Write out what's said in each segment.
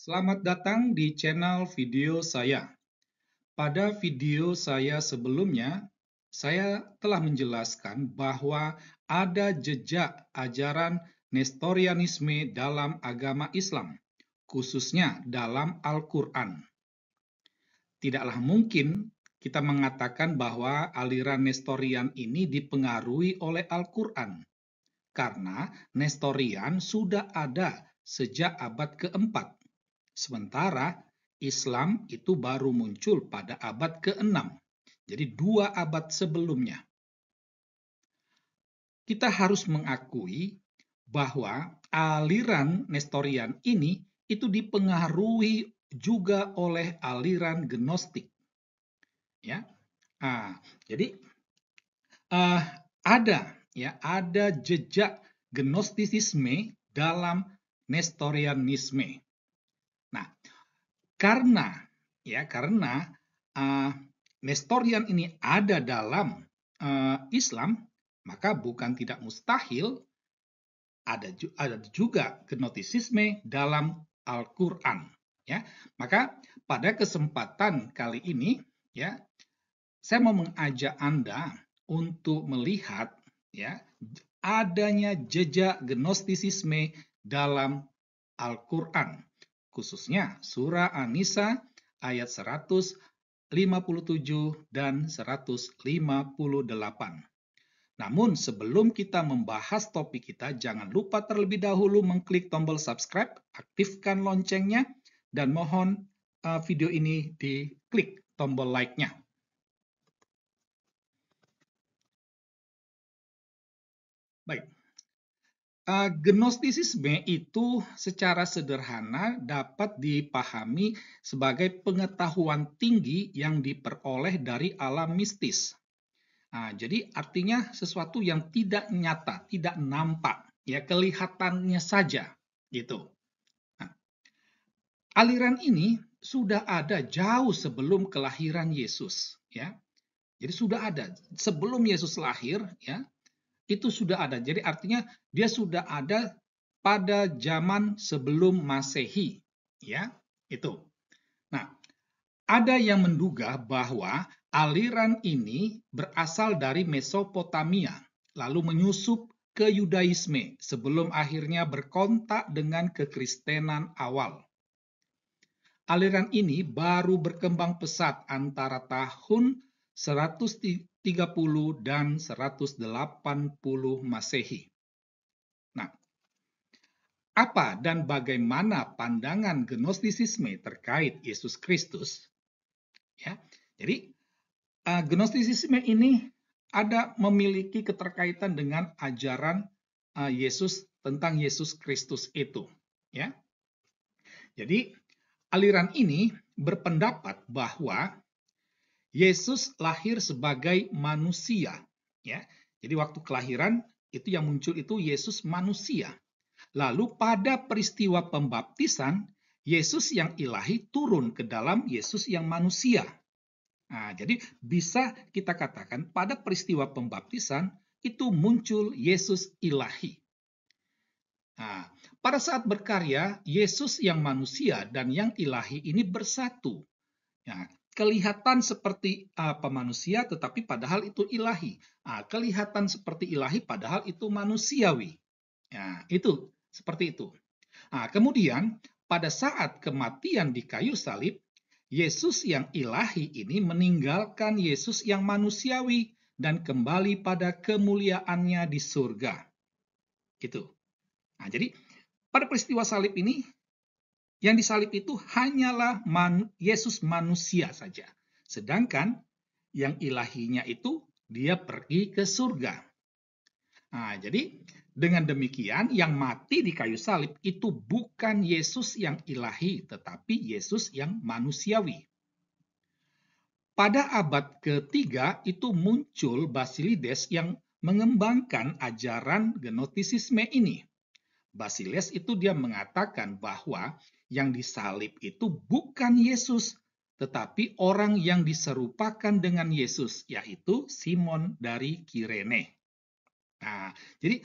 Selamat datang di channel video saya. Pada video saya sebelumnya, saya telah menjelaskan bahwa ada jejak ajaran Nestorianisme dalam agama Islam, khususnya dalam Al-Quran. Tidaklah mungkin kita mengatakan bahwa aliran Nestorian ini dipengaruhi oleh Al-Quran, karena Nestorian sudah ada sejak abad keempat. Sementara Islam itu baru muncul pada abad ke-6, jadi 2 abad sebelumnya. Kita harus mengakui bahwa aliran Nestorian ini itu dipengaruhi juga oleh aliran Gnostik. Ya, jadi ada jejak Gnostisisme dalam Nestorianisme. Nah, karena Nestorian ini ada dalam Islam, maka bukan tidak mustahil ada juga Gnostisisme dalam Al-Quran. Ya, maka pada kesempatan kali ini, ya, saya mau mengajak Anda untuk melihat adanya jejak Gnostisisme dalam Al-Quran, khususnya surah An-Nisa ayat 157 dan 158. Namun sebelum kita membahas topik kita, jangan lupa terlebih dahulu mengklik tombol subscribe, aktifkan loncengnya, dan mohon video ini diklik tombol like-nya. Baik. Gnostisisme itu secara sederhana dapat dipahami sebagai pengetahuan tinggi yang diperoleh dari alam mistis. Jadi artinya sesuatu yang tidak nyata, tidak nampak, ya kelihatannya saja, gitu. Aliran ini sudah ada jauh sebelum kelahiran Yesus, ya. Jadi sudah ada sebelum Yesus lahir, ya. Itu sudah ada. Jadi artinya dia sudah ada pada zaman sebelum Masehi, ya, itu. Nah, ada yang menduga bahwa aliran ini berasal dari Mesopotamia, lalu menyusup ke Yudaisme sebelum akhirnya berkontak dengan kekristenan awal. Aliran ini baru berkembang pesat antara tahun 130 dan 180 Masehi. Nah, apa dan bagaimana pandangan Gnostisisme terkait Yesus Kristus? Ya, jadi Gnostisisme ini memiliki keterkaitan dengan ajaran Yesus tentang Yesus Kristus itu. Ya, jadi aliran ini berpendapat bahwa Yesus lahir sebagai manusia, ya. Jadi waktu kelahiran itu yang muncul itu Yesus manusia. Lalu pada peristiwa pembaptisan, Yesus yang ilahi turun ke dalam Yesus yang manusia. Jadi bisa kita katakan pada peristiwa pembaptisan itu muncul Yesus ilahi. Pada saat berkarya, Yesus yang manusia dan yang ilahi ini bersatu. Kelihatan seperti manusia, tetapi padahal itu ilahi. Kelihatan seperti ilahi, padahal itu manusiawi. Itu seperti itu. Kemudian pada saat kematian di kayu salib, Yesus yang ilahi ini meninggalkan Yesus yang manusiawi dan kembali pada kemuliaannya di surga. Gitu. Jadi pada peristiwa salib ini, yang disalib itu hanyalah Yesus manusia saja. Sedangkan yang ilahinya itu dia pergi ke surga. Jadi dengan demikian yang mati di kayu salib itu bukan Yesus yang ilahi, tetapi Yesus yang manusiawi. Pada abad ketiga itu muncul Basilides yang mengembangkan ajaran Gnostisisme ini. Basilides itu dia mengatakan bahwa yang disalib itu bukan Yesus, tetapi orang yang diserupakan dengan Yesus, yaitu Simon dari Kirene. Jadi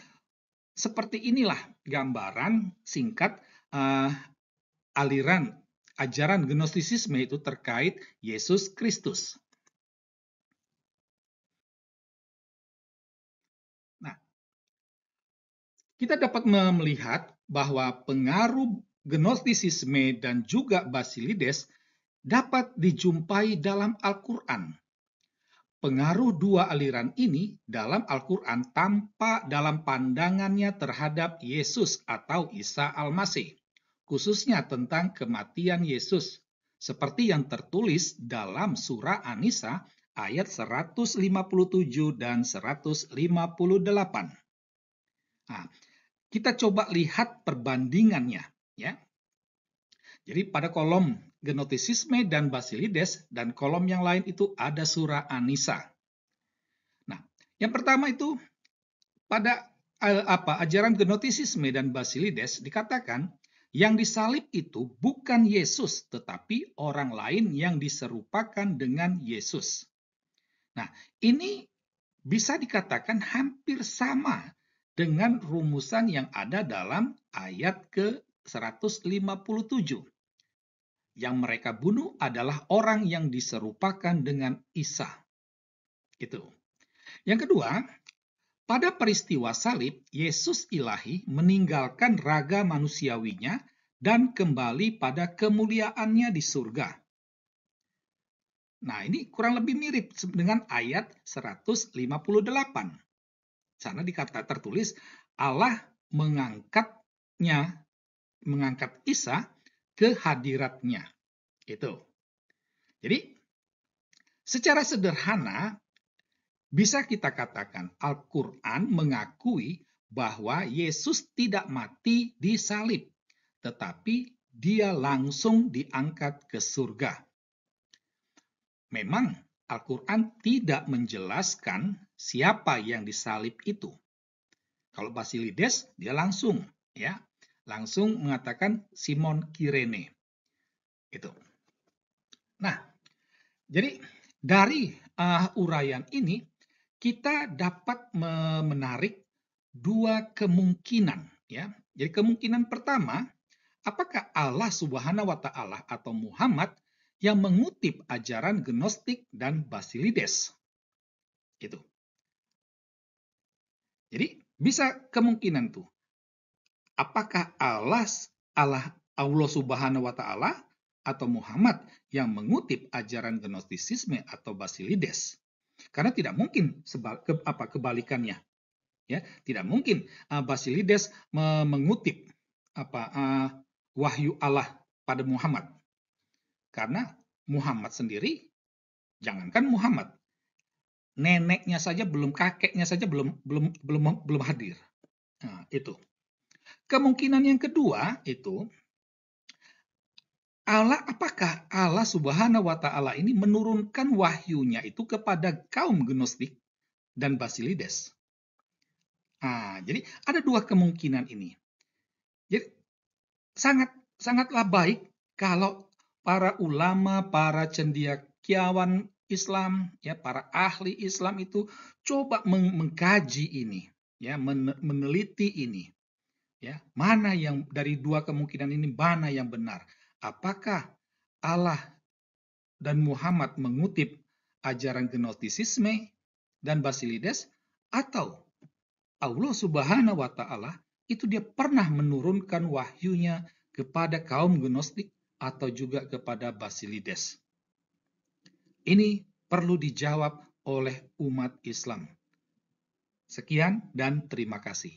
seperti inilah gambaran singkat ajaran Gnostisisme itu terkait Yesus Kristus. Nah, kita dapat melihat bahwa pengaruh Gnostisisme dan juga Basilides dapat dijumpai dalam Al-Quran. Pengaruh dua aliran ini dalam Al-Quran tampak dalam pandangannya terhadap Yesus atau Isa Al-Masih, khususnya tentang kematian Yesus, seperti yang tertulis dalam surah An-Nisa ayat 157 dan 158. Nah, kita coba lihat perbandingannya, ya. Jadi pada kolom Gnostisisme dan Basilides dan kolom yang lain itu ada surah An-Nisa. Nah, yang pertama itu pada ajaran Gnostisisme dan Basilides dikatakan yang disalib itu bukan Yesus tetapi orang lain yang diserupakan dengan Yesus. Nah, ini bisa dikatakan hampir sama dengan rumusan yang ada dalam ayat ke-157. Yang mereka bunuh adalah orang yang diserupakan dengan Isa. Itu. Yang kedua, pada peristiwa salib, Yesus ilahi meninggalkan raga manusiawinya dan kembali pada kemuliaannya di surga. Nah, ini kurang lebih mirip dengan ayat 158. Sana tertulis Allah mengangkat Isa ke hadiratnya. Itu. Jadi, secara sederhana, bisa kita katakan Al-Quran mengakui bahwa Yesus tidak mati di salib, tetapi dia langsung diangkat ke surga. Memang Al-Quran tidak menjelaskan siapa yang disalib itu. Kalau Basilides, dia langsung mengatakan Simon Kirene. Itu. Nah, jadi dari uraian ini kita dapat menarik dua kemungkinan, ya. Jadi kemungkinan pertama, apakah Allah Subhanahu wa taala atau Muhammad yang mengutip ajaran Gnostik dan Basilides? Itu. Jadi bisa kemungkinan tuh. Apakah Allah Subhanahu wa taala atau Muhammad yang mengutip ajaran Gnostisisme atau Basilides? Karena tidak mungkin kebalikannya, ya. Tidak mungkin Basilides mengutip wahyu Allah pada Muhammad, karena Muhammad sendiri, jangankan Muhammad, neneknya saja kakeknya saja belum hadir. Nah, itu. Kemungkinan yang kedua itu apakah Allah Subhanahu wa taala ini menurunkan wahyunya itu kepada kaum Gnostik dan Basilides? Jadi ada dua kemungkinan ini. Jadi sangatlah baik kalau para ulama, para cendekiawan Islam, ya, para ahli Islam itu coba mengkaji ini, ya, meneliti ini. Ya, mana yang dari dua kemungkinan ini mana yang benar? Apakah Allah dan Muhammad mengutip ajaran Gnostisisme dan Basilides, atau Allah Subhanahu wa taala itu dia pernah menurunkan wahyunya kepada kaum Gnostik atau juga kepada Basilides? Ini perlu dijawab oleh umat Islam. Sekian dan terima kasih.